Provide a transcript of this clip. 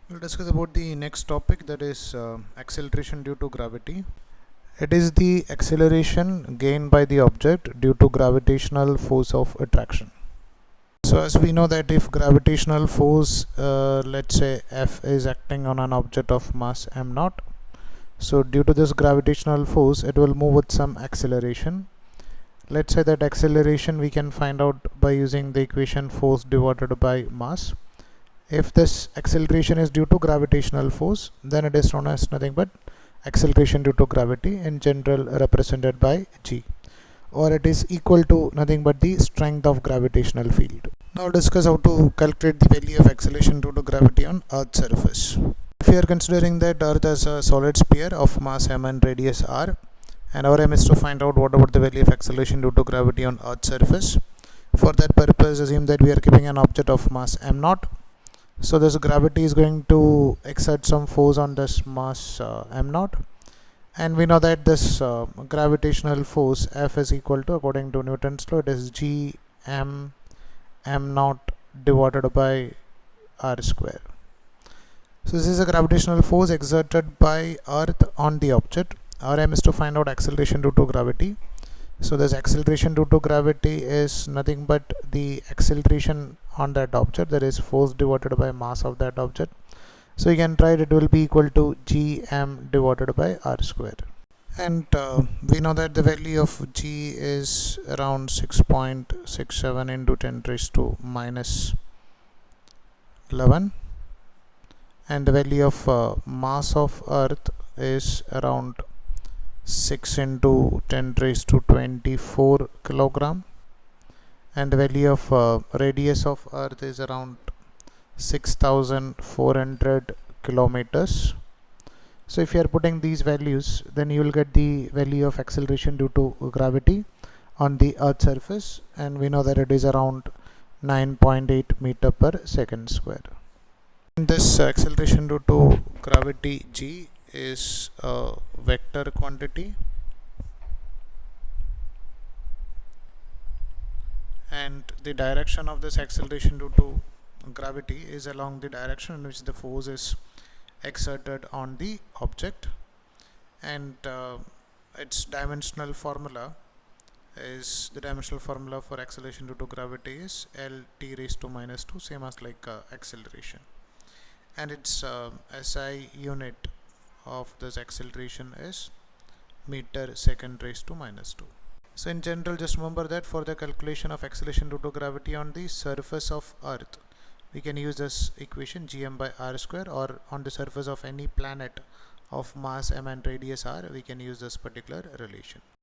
We'll discuss about the next topic, that is acceleration due to gravity. It is the acceleration gained by the object due to gravitational force of attraction. So as we know that if gravitational force, let's say F, is acting on an object of mass m naught, so due to this gravitational force it will move with some acceleration. Let's say that acceleration we can find out by using the equation force divided by mass. If this acceleration is due to gravitational force, then it is known as nothing but acceleration due to gravity, in general represented by g, or it is equal to nothing but the strength of gravitational field. Now discuss how to calculate the value of acceleration due to gravity on Earth's surface. If we are considering that Earth as a solid sphere of mass m and radius r, and our aim is to find out what about the value of acceleration due to gravity on Earth's surface. For that purpose, assume that we are keeping an object of mass m naught. So this gravity is going to exert some force on this mass m naught, and we know that this gravitational force F is equal to, according to Newton's law, it is g m naught divided by r square. So this is a gravitational force exerted by Earth on the object. Our aim is to find out acceleration due to gravity. So this acceleration due to gravity is nothing but the acceleration on that object, that is force divided by mass of that object. So you can write it will be equal to gm divided by r square. And we know that the value of g is around 6.67 into 10 raised to minus 11, and the value of mass of Earth is around 6 into 10 raised to 24 kilogram, and the value of radius of Earth is around 6400 kilometers. So if you are putting these values, then you will get the value of acceleration due to gravity on the Earth's surface, and we know that it is around 9.8 meter per second square. And this acceleration due to gravity g is a vector quantity, and the direction of this acceleration due to gravity is along the direction in which the force is exerted on the object, and its dimensional formula is, the dimensional formula for acceleration due to gravity is L t raised to minus 2, same as like acceleration, and its SI unit of this acceleration is meter second raised to minus 2. So in general, just remember that for the calculation of acceleration due to gravity on the surface of Earth, we can use this equation gm by r square, or on the surface of any planet of mass m and radius r, we can use this particular relation.